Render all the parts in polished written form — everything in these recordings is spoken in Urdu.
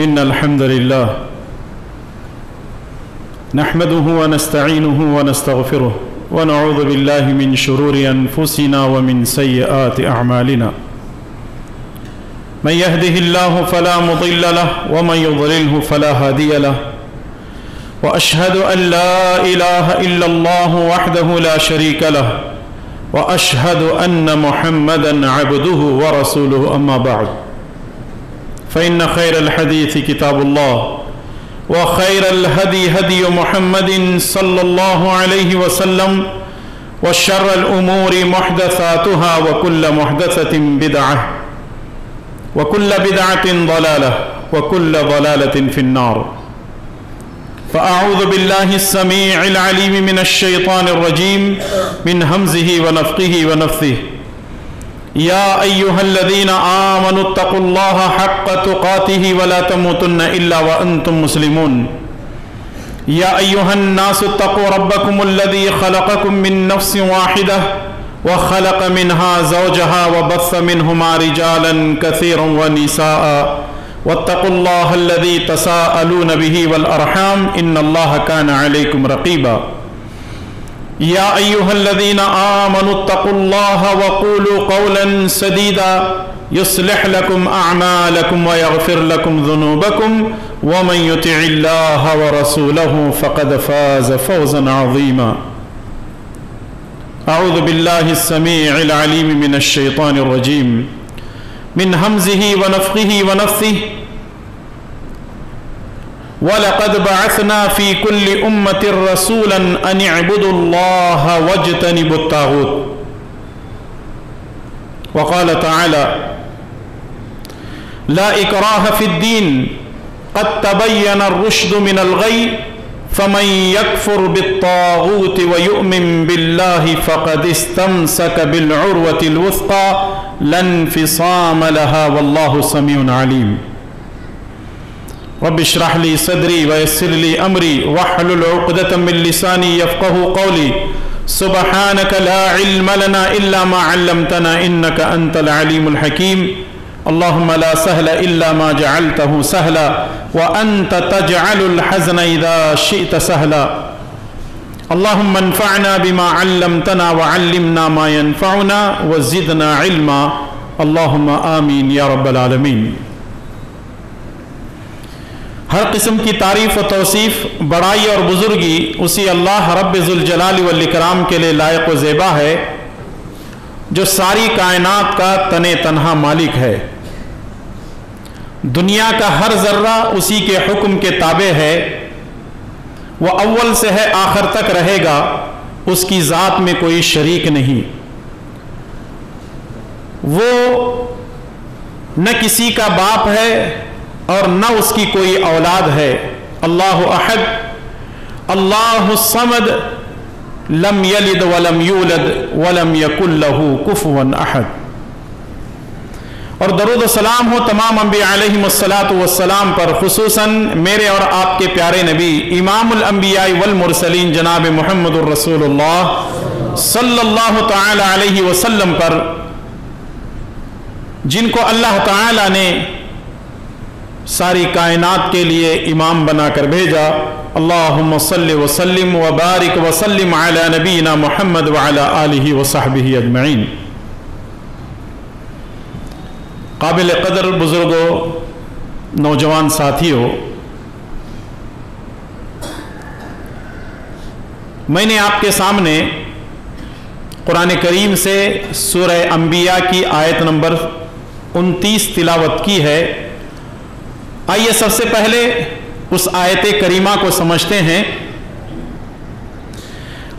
إن الحمد لله نحمده ونستعينه ونستغفره ونعوذ بالله من شرور أنفسنا ومن سيئات أعمالنا من يهده الله فلا مضل له ومن يضلله فلا هادي له وأشهد أن لا إله إلا الله وحده لا شريك له وأشهد أن محمدًا عبده ورسوله أما بعد فإن خير الحديث كتاب الله وخير الهدي هدي محمد صلى الله عليه وسلم وشر الأمور محدثاتها وكل محدثة بدعة وكل بدعة ضلالة وكل ضلالة في النار فأعوذ بالله السميع العليم من الشيطان الرجيم من همزه ونفخه ونفثه يا أيها الذين آمنوا اتقوا الله حق تقاته ولا تموتن إلا وأنتم مسلمون يا أيها الناس اتقوا ربكم الذي خلقكم من نفس واحدة وخلق منها زوجها وبث منهما رجالا كثيرا ونساء واتقوا الله الذي تساءلون به والأرحام إن الله كان عليكم رقيبا يا أيها الذين آمنوا اتقوا الله وقولوا قولا سديدا يصلح لكم أعمالكم ويغفر لكم ذنوبكم ومن يطع الله ورسوله فقد فاز فوزا عظيما أعوذ بالله السميع العليم من الشيطان الرجيم من همزه ونفخه ونفثه وَلَقَدْ بَعَثْنَا فِي كُلِّ أُمَّةٍ رَسُولًا أَنِ اعْبُدُوا اللَّهَ وَاجْتَنِبُوا الطَّاغُوتَ وقال تعالى لا إكراه في الدين قد تبين الرشد من الغي فمن يكفر بالطاغوت ويؤمن بالله فقد استمسك بالعروة الوثقى لا انفصام لها والله سميع عليم رب اشرح لي صدري ويسر لي أمري واحلل عقدة من لساني يفقه قولي سبحانك لا علم لنا إلا ما علمتنا إنك أنت العليم الحكيم اللهم لا سهل إلا ما جعلته سهلا وأنت تجعل الحزن إذا شئت سهلا اللهم انفعنا بما علمتنا وعلمنا ما ينفعنا وزدنا علما اللهم آمين يا رب العالمين ہر قسم کی تعریف و توصیف بڑائی اور بزرگی اسی اللہ رب ذوالجلال والاکرام کے لیے لائق و زیبا ہے جو ساری کائنات کا تنے تنہا مالک ہے دنیا کا ہر ذرہ اسی کے حکم کے تابع ہے وہ اول سے ہے آخر تک رہے گا اس کی ذات میں کوئی شریک نہیں وہ نہ کسی کا باپ ہے اور نہ اس کی کوئی اولاد ہے اللہ احد اللہ الصمد لم یلد ولم یولد ولم یکن لہ کفوا احد اور درود و سلام ہو تمام انبیاء علیہم الصلاۃ پر خصوصاً میرے اور آپ کے پیارے نبی امام الانبیاء والمرسلین جناب محمد الرسول اللہ صلی اللہ تعالی علیہ وسلم پر جن کو اللہ تعالی نے ساری کائنات کے لیے امام بنا کر بھیجا اللہم صلی وسلم وبارک وسلم علی نبینا محمد وعلی آلہ وصحبہ اجمعین قابل قدر بزرگوں نوجوان ساتھیوں میں نے آپ کے سامنے قرآن کریم سے سورہ انبیاء کی آیت نمبر 29 تلاوت کی ہے آئیے سب سے پہلے اس آیت کریمہ کو سمجھتے ہیں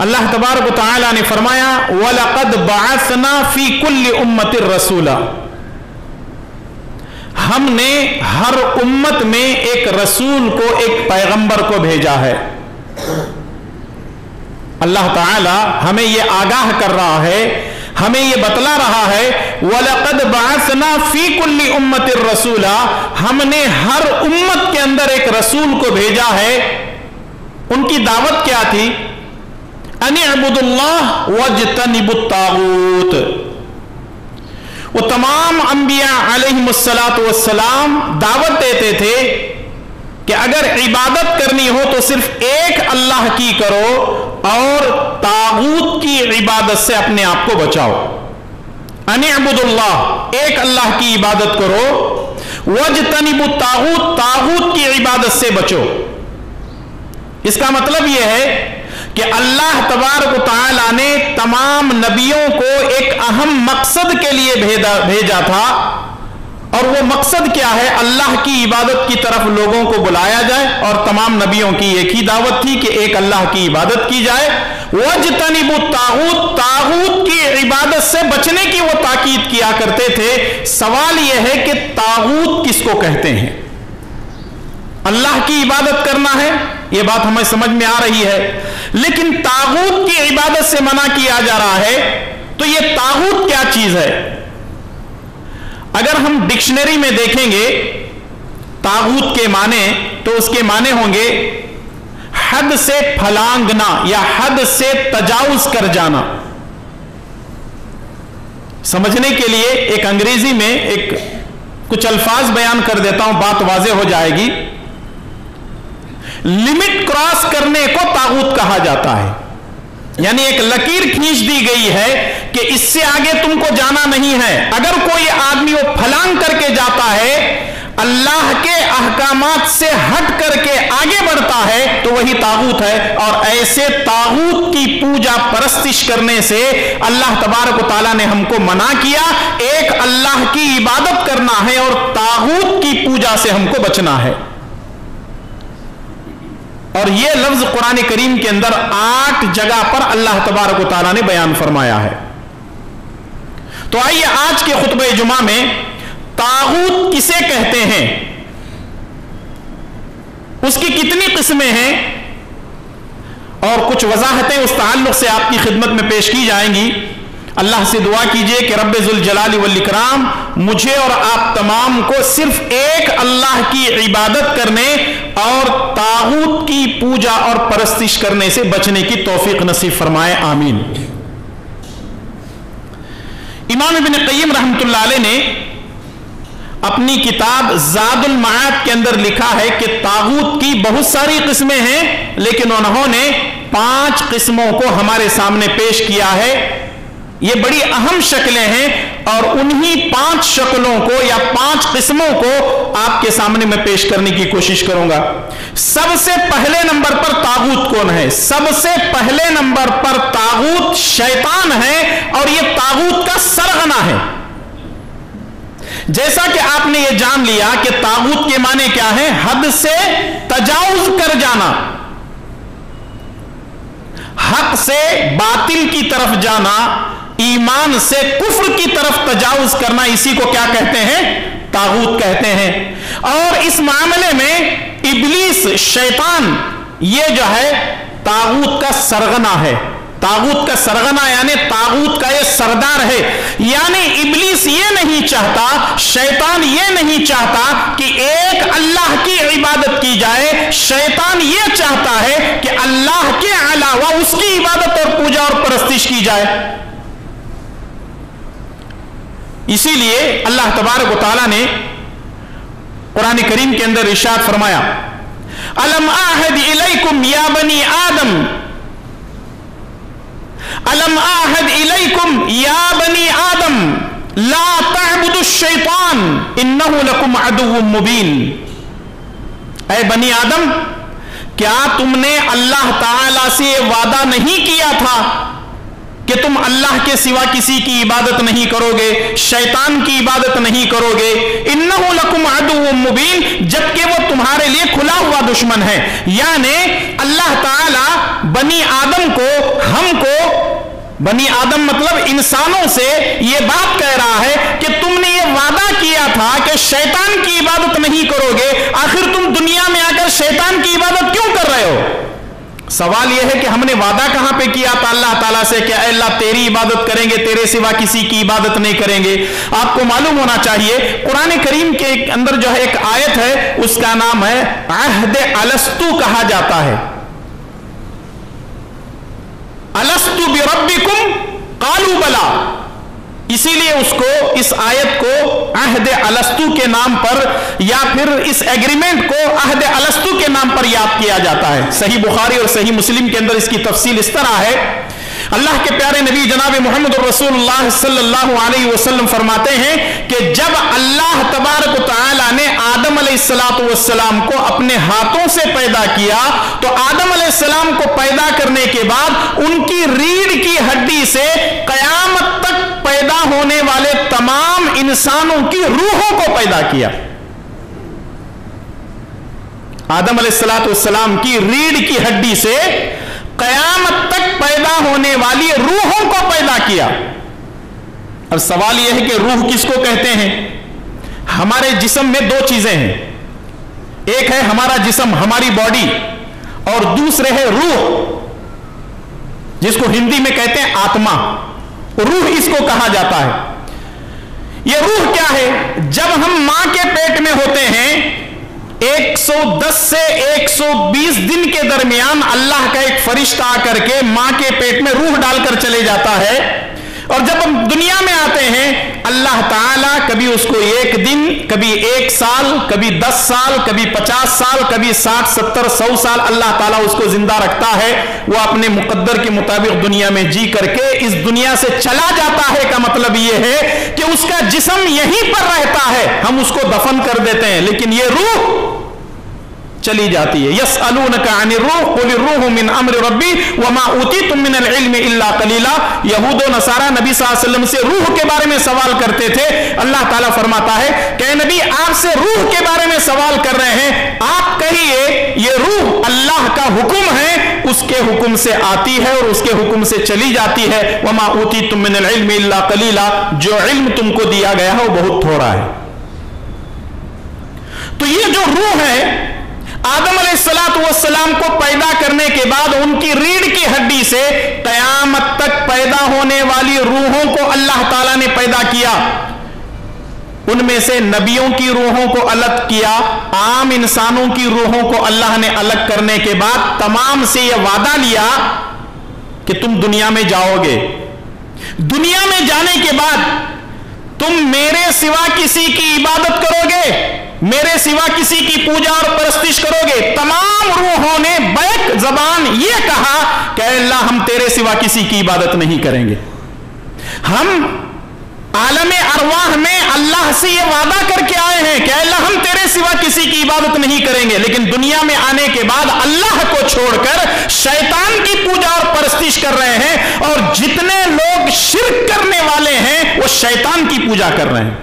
اللہ تبارک و تعالی نے فرمایا وَلَقَدْ بَعَثْنَا فِي كُلِّ أُمَّةٍ رَسُولًا ہم نے ہر امت میں ایک رسول کو ایک پیغمبر کو بھیجا ہے اللہ تعالی ہمیں یہ آگاہ کر رہا ہے ہمیں یہ بتلا رہا ہے وَلَقَدْ بَعَثْنَا فِي كُلِّ أُمَّةٍ رَسُولًا ہم نے ہر امت کے اندر ایک رسول کو بھیجا ہے ان کی دعوت کیا تھی أَنِ اعْبُدُوا اللَّهَ وَاجْتَنِبُوا الطَّاغُوتَ وہ تمام انبیاء علیہمُ السلام دعوت دیتے تھے کہ اگر عبادت کرنی ہو تو صرف ایک اللہ کی کرو اور طاغوت کی عبادت سے اپنے آپ کو بچاؤ. ان اعبدوا اللہ، ایک اللہ کی عبادت کرو، واجتنبوا الطاغوت، طاغوت کی عبادت سے بچو. اس کا مطلب یہ ہے کہ اللہ تبارک و تعالی نے تمام نبیوں کو ایک اہم مقصد کے لیے بھیجا تھا، اور وہ مقصد کیا ہے؟ اللہ کی عبادت کی طرف لوگوں کو بلایا جائے، اور تمام نبیوں کی ایک ہی دعوت تھی کہ ایک اللہ کی عبادت کی جائے. وَاجْتَنِبُوا الطَّاغُوتَ، طاغوت کی عبادت سے بچنے کی وہ تاکید کیا کرتے تھے. سوال یہ ہے کہ طاغوت کس کو کہتے ہیں؟ اللہ کی عبادت کرنا ہے، یہ بات ہمیں سمجھ میں آ رہی ہے، لیکن طاغوت کی عبادت سے منع کیا جا رہا ہے. تو یہ طاغوت کیا چیز ہے؟ اگر ہم ڈکشنری میں دیکھیں گے طاغوت کے معنی، تو اس کے معنی ہوں گے حد سے پھلانگنا یا حد سے تجاوز کر جانا. سمجھنے کے لیے ایک انگریزی میں ایک کچھ الفاظ بیان کر دیتا ہوں، بات واضح ہو جائے گی. لمٹ کراس کرنے کو طاغوت کہا جاتا ہے، یعنی ایک لکیر کھینچ دی گئی ہے کہ اس سے آگے تم کو جانا نہیں ہے. اگر کوئی آدمی وہ پھلانگ کر کے جاتا ہے، اللہ کے احکامات سے ہٹ کر کے آگے بڑھتا ہے، تو وہی طاغوت ہے. اور ایسے طاغوت کی پوجا پرستش کرنے سے اللہ تبارک و تعالیٰ نے ہم کو منع کیا. ایک اللہ کی عبادت کرنا ہے اور طاغوت کی پوجا سے ہم کو بچنا ہے. اور یہ لفظ قرآن کریم کے اندر 8 جگہ پر اللہ تبارک و تعالیٰ نے بیان فرمایا ہے. تو آئیے آج کے خطبہ جمعہ میں طاغوت کسے کہتے ہیں، اس کی کتنی قسمیں ہیں، اور کچھ وضاحتیں اس تعلق سے آپ کی خدمت میں پیش کی جائیں گی. اللہ سے دعا کیجئے کہ رب ذوالجلال والاکرام مجھے اور آپ تمام کو صرف ایک اللہ کی عبادت کرنے اور طاغوت کی پوجا اور پرستش کرنے سے بچنے کی توفیق نصیب فرمائے، آمین. امام ابن قیم رحمۃ اللہ علیہ نے اپنی کتاب زاد المعاد کے اندر لکھا ہے کہ طاغوت کی بہت ساری قسمیں ہیں، لیکن انہوں نے 5 قسموں کو ہمارے سامنے پیش کیا ہے. یہ بڑی اہم شکلیں ہیں، اور انہی 5 شکلوں کو یا 5 قسموں کو آپ کے سامنے میں پیش کرنے کی کوشش کروں گا. سب سے پہلے نمبر پر طاغوت کون ہے؟ سب سے پہلے نمبر پر طاغوت شیطان ہے، اور یہ طاغوت کا سرغنہ ہے. جیسا کہ آپ نے یہ جان لیا کہ طاغوت کے معنی کیا ہے؟ حد سے تجاوز کر جانا، حق سے باطل کی طرف جانا، ایمان سے کفر کی طرف تجاوز کرنا، اسی کو کیا کہتے ہیں؟ طاغوت کہتے ہیں. اور اس معاملے میں ابلیس، شیطان، یہ جو ہے طاغوت کا سرغنہ ہے. طاغوت کا سرغنہ یعنی طاغوت کا یہ سردار ہے. یعنی ابلیس یہ نہیں چاہتا، شیطان یہ نہیں چاہتا کہ ایک اللہ کی عبادت کی جائے. شیطان یہ چاہتا ہے کہ اللہ کے علاوہ اس کی عبادت اور پوجا اور پرستش کی جائے. اسی لیے اللہ تبارک و تعالیٰ نے قرآن کریم کے اندر ارشاد فرمایا، الم اعہد الیکم یا بنی آدم، الم اعہد الیکم یا بنی آدم لا تعبدوا الشیطان انہ لکم عدو مبین. اے بنی آدم، کیا تم نے اللہ تعالی سے وعدہ نہیں کیا تھا کہ تم اللہ کے سوا کسی کی عبادت نہیں کرو گے، شیطان کی عبادت نہیں کرو گے؟ انہ لکم عدو مبین، جبکہ وہ تمہارے لیے کھلا ہوا دشمن ہے. یعنی اللہ تعالی بنی آدم کو، ہم کو، بنی آدم مطلب انسانوں سے یہ بات کہہ رہا ہے کہ تم نے یہ وعدہ کیا تھا کہ شیطان کی عبادت نہیں کرو گے، آخر تم دنیا میں آ کر شیطان کی عبادت کیوں کر رہے ہو؟ سوال یہ ہے کہ ہم نے وعدہ کہاں پہ کیا تھا اللہ تعالیٰ سے کہ اے اللہ تیری عبادت کریں گے، تیرے سوا کسی کی عبادت نہیں کریں گے. آپ کو معلوم ہونا چاہیے قرآن کریم کے اندر جو ہے ایک آیت ہے، اس کا نام ہے عہد الستو کہا جاتا ہے. الستو بربکم قالوا بلا، اسی لیے اس کو اس آیت کو عہد الستو کے نام پر یا پھر اس ایگریمنٹ کو عہد الستو کے نام پر یاد کیا جاتا ہے. صحیح بخاری اور صحیح مسلم کے اندر اس کی تفصیل اس طرح ہے. اللہ کے پیارے نبی جناب محمد رسول اللہ صلی اللہ علیہ وسلم فرماتے ہیں کہ جب اللہ تبارک و تعالی نے آدم علیہ السلام کو اپنے ہاتھوں سے پیدا کیا تو آدم علیہ السلام کو پیدا کرنے کے بعد ان کی ریڑھ کی ہڈی سے قیامت تک پیدا ہونے والے تمام انسانوں کی روحوں کو پیدا کیا. آدم علیہ السلام کی ریڑھ کی ہڈی سے قیامت تک پیدا ہونے والی روحوں کو پیدا کیا. اب سوال یہ ہے کہ روح کس کو کہتے ہیں؟ ہمارے جسم میں دو چیزیں ہیں. ایک ہے ہمارا جسم، ہماری باڈی، اور دوسرے ہے روح، جس کو ہندی میں کہتے ہیں آتما. روح اس کو کہا جاتا ہے. یہ روح کیا ہے؟ جب ہم ماں کے پیٹ میں ہوتے ہیں 110 سے 120 دن کے درمیان اللہ کا ایک فرشتہ آ کر کے ماں کے پیٹ میں روح ڈال کر چلے جاتا ہے، اور جب ہم دنیا میں آتے ہیں اللہ تعالیٰ کبھی اس کو 1 دن، کبھی 1 سال، کبھی 10 سال، کبھی 50 سال، کبھی 60 70 100 سال اللہ تعالیٰ اس کو زندہ رکھتا ہے. وہ اپنے مقدر کے مطابق دنیا میں جی کر کے اس دنیا سے چلا جاتا ہے. کا مطلب یہ ہے کہ اس کا جسم یہیں پر رہتا ہے، ہم اس کو دفن کر دیتے ہیں، لیکن یہ روح چلی جاتی ہے. یسألونک عن الروح قل الروح من امر ربی وما اوتیتم من العلم الا قلیلا. یہود و نصارہ نبی صلی اللہ علیہ وسلم سے روح کے بارے میں سوال کرتے تھے. اللہ تعالیٰ فرماتا ہے کہ نبی آپ سے روح کے بارے میں سوال کر رہے ہیں، آپ کہیے یہ روح اللہ کا حکم ہے، اس کے حکم سے آتی ہے اور اس کے حکم سے چلی جاتی ہے. وما اوتیتم من العلم الا قلیلا. جو علم تم کو دیا گیا ہے وہ بہت تھوڑا ہے. تو یہ جو روح ہے آدم علیہ السلام کو پیدا کرنے کے بعد ان کی ریڑھ کی ہڈی سے قیامت تک پیدا ہونے والی روحوں کو اللہ تعالیٰ نے پیدا کیا. ان میں سے نبیوں کی روحوں کو الگ کیا، عام انسانوں کی روحوں کو اللہ نے الگ کرنے کے بعد تمام سے یہ وعدہ لیا کہ تم دنیا میں جاؤ گے. دنیا میں جانے کے بعد تم میرے سوا کسی کی عبادت کرو گے، میرے سوا کسی کی پوجا اور پرستش کرو گے. تمام روحوں نے بیک زبان یہ کہا کہ اللہ ہم تیرے سوا کسی کی عبادت نہیں کریں گے. ہم عالم ارواح میں اللہ سے یہ وعدہ کر کے آئے ہیں کہ اللہ ہم تیرے سوا کسی کی عبادت نہیں کریں گے، لیکن دنیا میں آنے کے بعد اللہ کو چھوڑ کر شیطان کی پوجا اور پرستش کر رہے ہیں، اور جتنے لوگ شرک کرنے والے ہیں وہ شیطان کی پوجا کر رہے ہیں.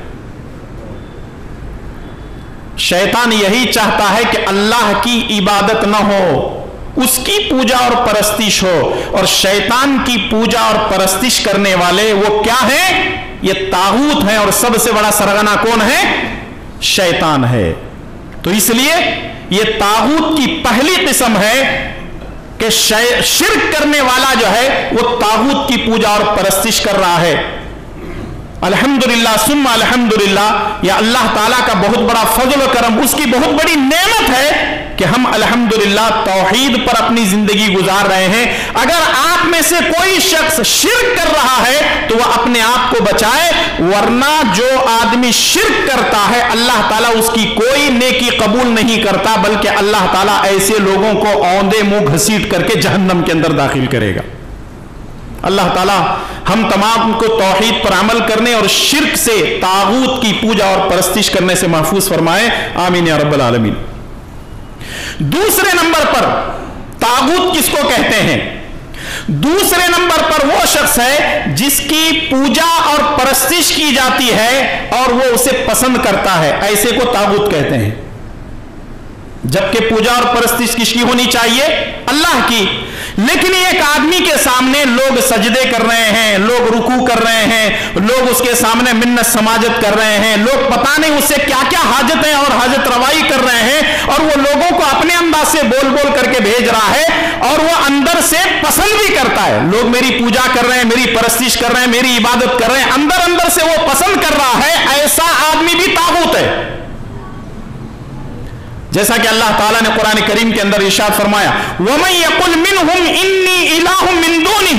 شیطان یہی چاہتا ہے کہ اللہ کی عبادت نہ ہو، اس کی پوجا اور پرستش ہو. اور شیطان کی پوجا اور پرستش کرنے والے وہ کیا ہیں؟ یہ طاغوت ہیں، اور سب سے بڑا سرغنہ کون ہے؟ شیطان ہے. تو اس لیے یہ طاغوت کی پہلی قسم ہے کہ شرک کرنے والا جو ہے وہ طاغوت کی پوجا اور پرستش کر رہا ہے. الحمدللہ ثم الحمدللہ، یا اللہ تعالیٰ کا بہت بڑا فضل و کرم، اس کی بہت بڑی نعمت ہے کہ ہم الحمدللہ توحید پر اپنی زندگی گزار رہے ہیں. اگر آپ میں سے کوئی شخص شرک کر رہا ہے تو وہ اپنے آپ کو بچائے، ورنہ جو آدمی شرک کرتا ہے اللہ تعالیٰ اس کی کوئی نیکی قبول نہیں کرتا، بلکہ اللہ تعالیٰ ایسے لوگوں کو اوندے منہ گھسیٹ کر کے جہنم کے اندر داخل کرے گا. اللہ تعالیٰ ہم تمام کو توحید پر عمل کرنے اور شرک سے، طاغوت کی پوجا اور پرستش کرنے سے محفوظ فرمائے. آمین یا رب العالمین. دوسرے نمبر پر طاغوت کس کو کہتے ہیں؟ دوسرے نمبر پر وہ شخص ہے جس کی پوجا اور پرستش کی جاتی ہے اور وہ اسے پسند کرتا ہے، ایسے کو طاغوت کہتے ہیں. جبکہ پوجا اور پرستش کس کی ہونی چاہیے؟ اللہ کی. لیکن ایک آدمی کے سامنے لوگ سجدے کر رہے ہیں، لوگ رکوع کر رہے ہیں، لوگ اس کے سامنے منت سماجت کر رہے ہیں، لوگ پتہ نہیں اس سے کیا کیا حاجتیں اور حاجت روائی کر رہے ہیں، اور وہ لوگوں کو اپنے انداز سے بول بول کر کے بھیج رہا ہے، اور وہ اندر سے پسند بھی کرتا ہے. لوگ میری پوجا کر رہے ہیں، میری پرستش کر رہے ہیں، میری عبادت کر رہے ہیں، اندر اندر سے وہ پسند کر رہا ہے. ایسا آدمی بھی طاغوت ہے. جیسا کہ اللہ تعالیٰ نے قرآن کریم کے اندر ارشاد فرمایا وَمَن يَقُلْ مِنْهُمْ إِنِّي إِلَٰهٌ مِّن دُونِهِ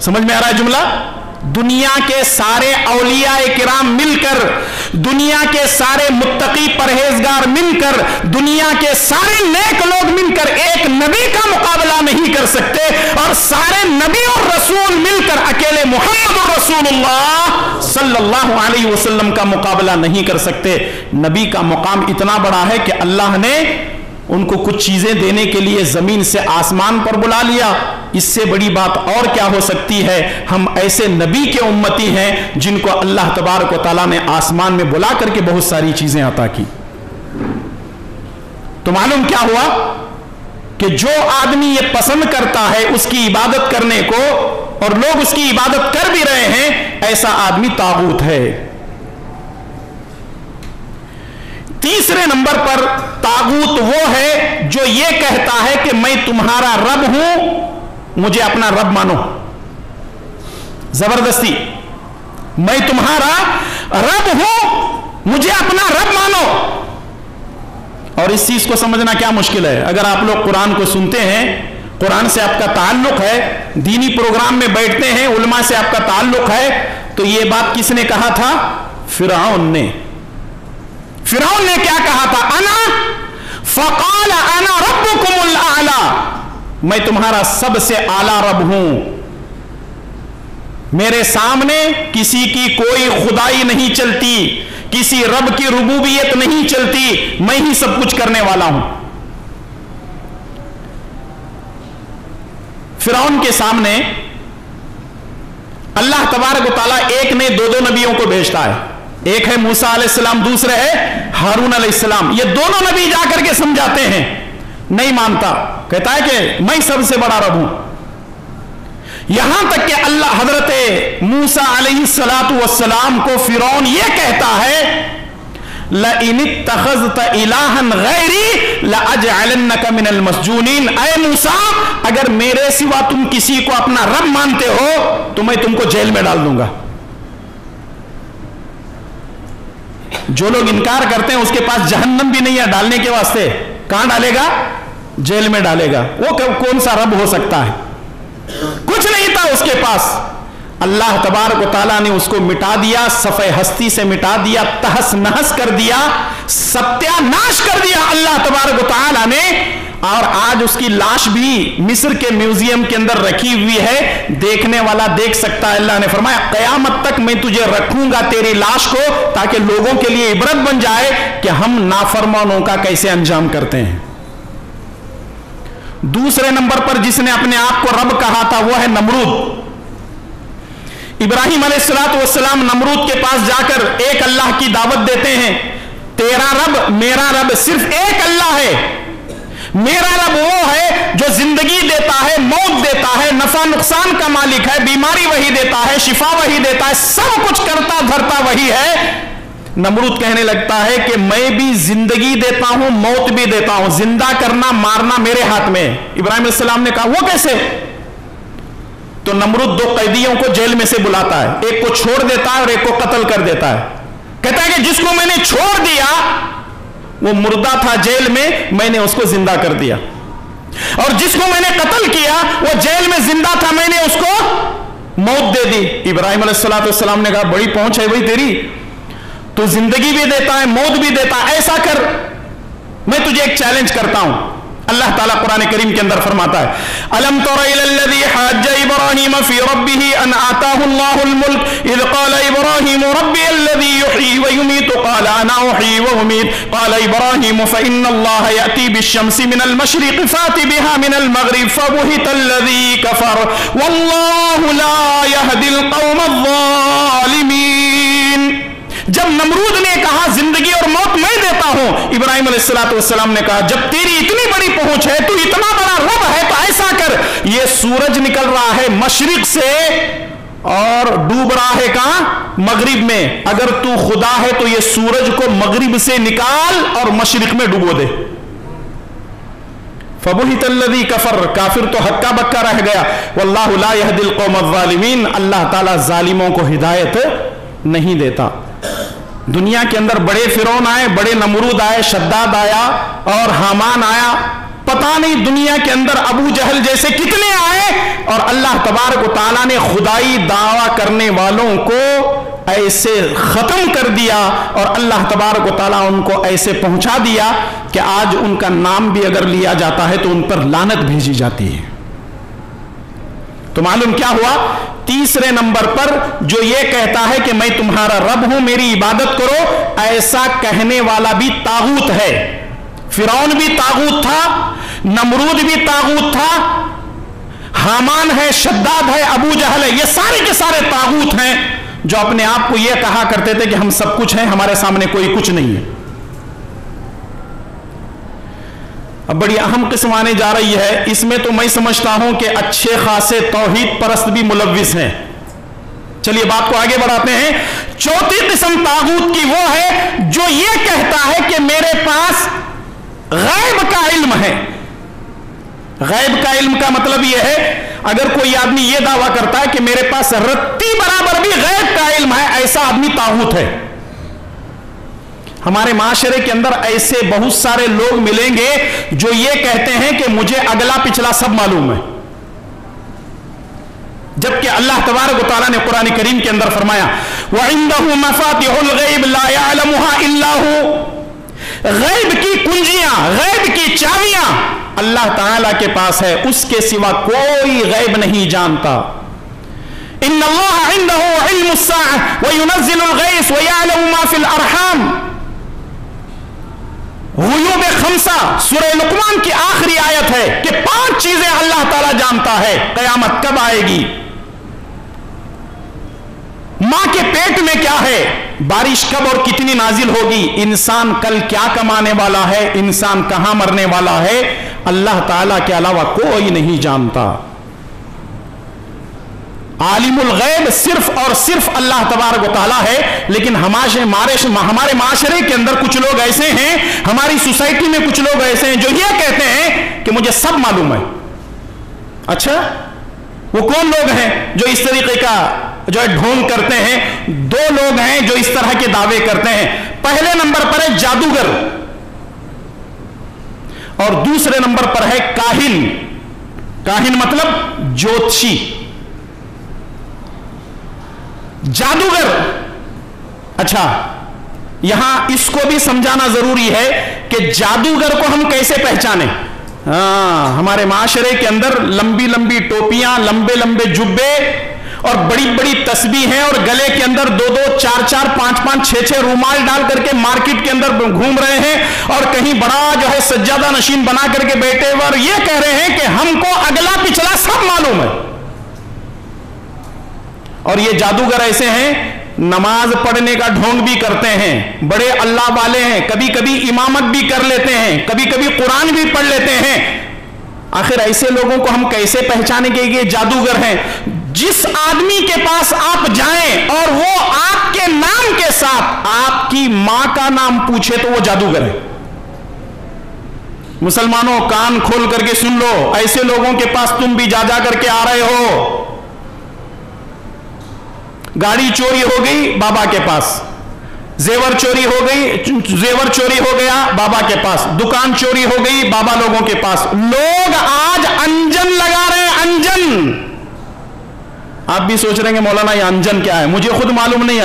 سمجھ میں آ رہا ہے جملہ؟ دنیا کے سارے اولیاء کرام مل کر, دنیا کے سارے متقی پرہیزگار مل کر, دنیا کے سارے نیک لوگ مل کر ایک نبی کا مقابلہ نہیں کر سکتے, اور سارے نبی اور رسول مل کر اکیلے محمد رسول اللہ صلی اللہ علیہ وسلم کا مقابلہ نہیں کر سکتے. نبی کا مقام اتنا بڑا ہے کہ اللہ نے ان کو کچھ چیزیں دینے کے لیے زمین سے آسمان پر بلا لیا. اس سے بڑی بات اور کیا ہو سکتی ہے؟ ہم ایسے نبی کے امتی ہیں جن کو اللہ تبارک و تعالیٰ نے آسمان میں بلا کر کے بہت ساری چیزیں عطا کی. تو معلوم کیا ہوا کہ جو آدمی یہ پسند کرتا ہے اس کی عبادت کرنے کو, اور لوگ اس کی عبادت کر بھی رہے ہیں, ایسا آدمی طاغوت ہے. تیسرے نمبر پر طاغوت وہ ہے جو یہ کہتا ہے کہ میں تمہارا رب ہوں, مجھے اپنا رب مانو. زبردستی, میں تمہارا رب ہوں, مجھے اپنا رب مانو. اور اس چیز کو سمجھنا کیا مشکل ہے. اگر آپ لوگ قرآن کو سنتے ہیں, قرآن سے آپ کا تعلق ہے, دینی پروگرام میں بیٹھتے ہیں, علماء سے آپ کا تعلق ہے, تو یہ بات کس نے کہا تھا؟ فرعون نے. فرعون نے کیا کہا تھا؟ انا فقال انا ربکم الاعلی, میں تمہارا سب سے اعلی رب ہوں, میرے سامنے کسی کی کوئی خدائی نہیں چلتی, کسی رب کی ربوبیت نہیں چلتی, میں ہی سب کچھ کرنے والا ہوں. فرعون کے سامنے اللہ تبارک و تعالیٰ ایک نے دو نبیوں کو بھیجتا ہے. ایک ہے موسیٰ علیہ السلام, دوسرے ہے ہارون علیہ السلام. یہ دونوں نبی جا کر کے سمجھاتے ہیں, نہیں مانتا, کہتا ہے کہ میں سب سے بڑا رب ہوں. یہاں تک کہ اللہ حضرت موسیٰ علیہ السلام کو فرعون یہ کہتا ہے لَإِنِ اتَّخَذْتَ إِلَٰهًا غَيْرِي لَأَجْعَلَنَّكَ مِنَ الْمَسْجُونِينَ. اے موسیٰ, اگر میرے سوا تم کسی کو اپنا رب مانتے ہو تو میں تم کو جیل میں ڈال دوں گا. جو لوگ انکار کرتے ہیں اس کے پاس جہنم بھی نہیں ہے ڈالنے کے واسطے. کہاں ڈالے گا؟ جیل میں ڈالے گا. وہ کون سا رب ہو سکتا ہے؟ کچھ نہیں تھا اس کے پاس. اللہ تبارک و تعالیٰ نے اس کو مٹا دیا, صفحہ ہستی سے مٹا دیا, تہس نہس کر دیا, ستیہ ناش کر دیا اللہ تبارک و تعالیٰ نے. اور آج اس کی لاش بھی مصر کے میوزیم کے اندر رکھی ہوئی ہے, دیکھنے والا دیکھ سکتا ہے. اللہ نے فرمایا قیامت تک میں تجھے رکھوں گا تیری لاش کو, تاکہ لوگوں کے لیے عبرت بن جائے کہ ہم نافرمانوں کا کیسے انجام کرتے ہیں. دوسرے نمبر پر جس نے اپنے آپ کو رب کہا تھا وہ ہے نمرود. ابراہیم علیہ السلام نمرود کے پاس جا کر ایک اللہ کی دعوت دیتے ہیں, تیرا رب میرا رب صرف ایک اللہ ہے. میرا رب وہ ہے جو زندگی دیتا ہے, موت دیتا ہے, نفع نقصان کا مالک ہے, بیماری وہی دیتا ہے, شفا وہی دیتا ہے, سب کچھ کرتا دھرتا وہی ہے. نمرود کہنے لگتا ہے کہ میں بھی زندگی دیتا ہوں, موت بھی دیتا ہوں, زندہ کرنا مارنا میرے ہاتھ میں. ابراہیم علیہ السلام نے کہا وہ کیسے؟ تو نمرود دو قیدیوں کو جیل میں سے بلاتا ہے, ایک کو چھوڑ دیتا ہے اور ایک کو قتل کر دیتا ہے. کہتا ہے کہ جس کو میں نے چھوڑ دیا وہ مردہ تھا جیل میں نے اس کو زندہ کر دیا, اور جس کو میں نے قتل کیا وہ جیل میں زندہ تھا, میں نے اس کو موت دے دی. ابراہیم علیہ السلام نے کہا بڑی پہنچ ہے بھائی تیری, تو زندگی بھی دیتا ہے موت بھی دیتا ہے, ایسا کر میں تجھے ایک چیلنج کرتا ہوں. اللہ تعالیٰ قرآن کریم کے اندر فرماتا ہے الم تر الی الذی حاج ابراہیم فی ربہ ان آتاہ اللہ الملک اذ قال ابراہیم ربی الذی یحیی ویمیت قال انا احیی وامید قال ابراہیم فإن اللہ یأتی بالشمس من المشرق فات بها من المغرب فبہت الذی کفر واللہ لا یہدی القوم الظالمین. جب نمرود نے کہا زندگی اور موت میں دیتا ہوں, ابراہیم علیہ السلام نے کہا جب تیری اتنی بڑی پہنچ ہے, تو اتنا بڑا رب ہے, تو ایسا کر, یہ سورج نکل رہا ہے مشرق سے اور ڈوب رہا ہے کہاں؟ مغرب میں. اگر تو خدا ہے تو یہ سورج کو مغرب سے نکال اور مشرق میں ڈبو دے. فبہت الذی کفر, کافر تو ہکا بکا رہ گیا. واللہ لا یہدی القوم الظالمین, اللہ تعالیٰ ظالموں کو ہدایت نہیں دیتا. دنیا کے اندر بڑے فرعون آئے, بڑے نمرود آئے, شداد آیا اور حامان آیا, پتہ نہیں دنیا کے اندر ابو جہل جیسے کتنے آئے، اور اللہ تبارک و تعالیٰ نے خدائی دعویٰ کرنے والوں کو ایسے ختم کر دیا، اور اللہ تبارک و تعالیٰ ان کو ایسے پہنچا دیا کہ آج ان کا نام بھی اگر لیا جاتا ہے تو ان پر لعنت بھیجی جاتی ہے۔ تو معلوم کیا ہوا؟ تیسرے نمبر پر جو یہ کہتا ہے کہ میں تمہارا رب ہوں، میری عبادت کرو، ایسا کہنے والا بھی طاغوت ہے۔ فرعون بھی طاغوت تھا، نمرود بھی طاغوت تھا، حامان ہے، شداد ہے، ابو جہل ہے، یہ سارے کے سارے طاغوت ہیں جو اپنے آپ کو یہ کہا کرتے تھے کہ ہم سب کچھ ہیں، ہمارے سامنے کوئی کچھ نہیں ہے۔ اب بڑی اہم قسم آنے جا رہی ہے، اس میں تو میں سمجھتا ہوں کہ اچھے خاصے توحید پرست بھی ملوث ہیں۔ چلیے بات کو آگے بڑھاتے ہیں۔ چوتھی قسم طاغوت کی وہ ہے جو یہ کہتا ہے کہ میرے پاس غیب کا علم ہے۔ غیب کا علم کا مطلب یہ ہے، اگر کوئی آدمی یہ دعویٰ کرتا ہے کہ میرے پاس رتی برابر بھی غیب کا علم ہے، ایسا آدمی طاغوت ہے۔ ہمارے معاشرے کے اندر ایسے بہت سارے لوگ ملیں گے جو یہ کہتے ہیں کہ مجھے اگلا پچھلا سب معلوم ہے، جبکہ اللہ تبارک و تعالیٰ نے قرآن کریم کے اندر فرمایا وَعِندَهُ مَفَاتِحُ الْغَيْبِ لَا يَعْلَمُهَا إِلَّا هُوَ، غیب کی کنجیاں، غیب کی چابیاں اللہ تعالیٰ کے پاس ہے، اس کے سوا کوئی غیب نہیں جانتا۔ إِنَّ اللَّهَ عِندَهُ عِلْمُ السَّاعَةِ وَيُنَزِّلُ الْغَيْثَ وَيَعْلَمُ مَا فِي الْأَرْحَامِ۔ غیوب خمسہ سورہ لقمان کی آخری آیت ہے کہ 5 چیزیں اللہ تعالیٰ جانتا ہے، قیامت کب آئے گی، ماں کے پیٹ میں کیا ہے، بارش کب اور کتنی نازل ہوگی، انسان کل کیا کمانے والا ہے، انسان کہاں مرنے والا ہے، اللہ تعالیٰ کے علاوہ کوئی نہیں جانتا۔ عالم الغیب صرف اور صرف اللہ تبارک و تعالیٰ ہے، لیکن ہمارے معاشرے کے اندر کچھ لوگ ایسے ہیں، ہماری سوسائٹی میں کچھ لوگ ایسے ہیں جو یہ کہتے ہیں کہ مجھے سب معلوم ہے۔ اچھا، وہ کون لوگ ہیں جو اس طریقے کا جو ہے ڈھونگ کرتے ہیں؟ 2 لوگ ہیں جو اس طرح کے دعوے کرتے ہیں۔ پہلے نمبر پر ہے جادوگر، اور دوسرے نمبر پر ہے کاہن۔ کاہن مطلب جوتشی، جادوگر۔ اچھا، یہاں اس کو بھی سمجھانا ضروری ہے کہ جادوگر کو ہم کیسے پہچانے۔ ہمارے معاشرے کے اندر لمبی لمبی ٹوپیاں، لمبے لمبے جبے اور بڑی بڑی تسبیح ہیں، اور گلے کے اندر 2-2 4-4 5-5 6-6 رومال ڈال کر کے مارکیٹ کے اندر گھوم رہے ہیں، اور کہیں بڑا جو ہے سجادہ نشین بنا کر کے بیٹھے ہوئے، اور یہ کہہ رہے ہیں کہ ہم کو اگلا پچھلا سب معلوم ہے۔ اور یہ جادوگر ایسے ہیں، نماز پڑھنے کا ڈھونگ بھی کرتے ہیں، بڑے اللہ والے ہیں، کبھی کبھی امامت بھی کر لیتے ہیں، کبھی کبھی قرآن بھی پڑھ لیتے ہیں۔ آخر ایسے لوگوں کو ہم کیسے پہچانے کہ یہ جادوگر ہیں؟ جس آدمی کے پاس آپ جائیں اور وہ آپ کے نام کے ساتھ آپ کی ماں کا نام پوچھے تو وہ جادوگر ہے۔ مسلمانوں کان کھول کر کے سن لو، ایسے لوگوں کے پاس تم بھی جا کر کے آ رہے ہو۔ گاڑی چوری ہو گئی، بابا کے پاس، زیور چوری ہو گئی، زیور چوری ہو گیا بابا کے پاس، دکان چوری ہو گئی بابا لوگوں کے پاس۔ لوگ آج انجن لگا رہے ہیں، انجن۔ آپ بھی سوچ رہے ہیں کہ مولانا یہ انجن کیا ہے؟ مجھے خود معلوم نہیں ہے۔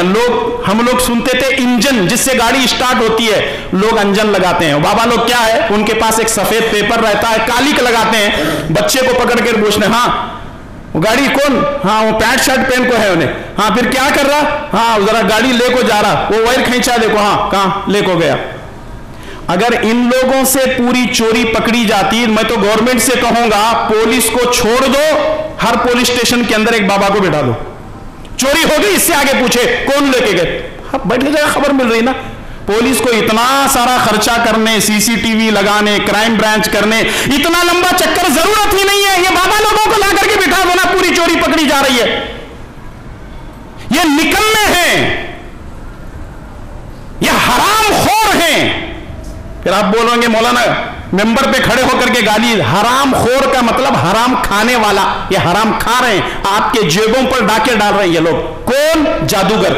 ہم لوگ سنتے تھے انجن جس سے گاڑی سٹارٹ ہوتی ہے، لوگ انجن لگاتے ہیں۔ بابا لوگ کیا ہے، ان کے پاس ایک سفید پیپر رہتا ہے، کالک لگاتے ہیں، بچے کو پکڑ کر پوچھتے ہیں ہاں وہ گاڑی کون؟ ہاں وہ پینٹ شرٹ پہن کو ہے انہیں۔ ہاں پھر کیا کر رہا؟ ہاں ذرا گاڑی لے کو جا رہا، وہ وائر کھینچا دیکھو، ہاں کہاں لے کو گیا۔ اگر ان لوگوں سے پوری چوری پکڑی جاتی، میں تو گورنمنٹ سے کہوں گا پولیس کو چھوڑ دو، ہر پولیس اسٹیشن کے اندر ایک بابا کو بٹھا دو، چوری ہو گئی اس سے آگے پوچھے کون لے کے گئے، بیٹھے جائے خبر مل رہی نا۔ پولیس کو اتنا سارا خرچہ کرنے، CCTV لگانے، کرائم برانچ کرنے، اتنا لمبا چکر ضرورت ہی نہیں ہے۔ یہ بابا لوگوں کو لا کر کے بٹھا دو نا، پوری چوری پکڑی جا رہی ہے۔ یہ نکمے ہیں، یہ حرام خور ہیں۔ پھر آپ بولیں گے مولانا ممبر پہ کھڑے ہو کر کے گالی، حرام خور کا مطلب حرام کھانے والا، یہ حرام کھا رہے ہیں، آپ کے جیبوں پر ڈاکے ڈال رہے ہیں یہ لوگ۔ کون؟ جادوگر،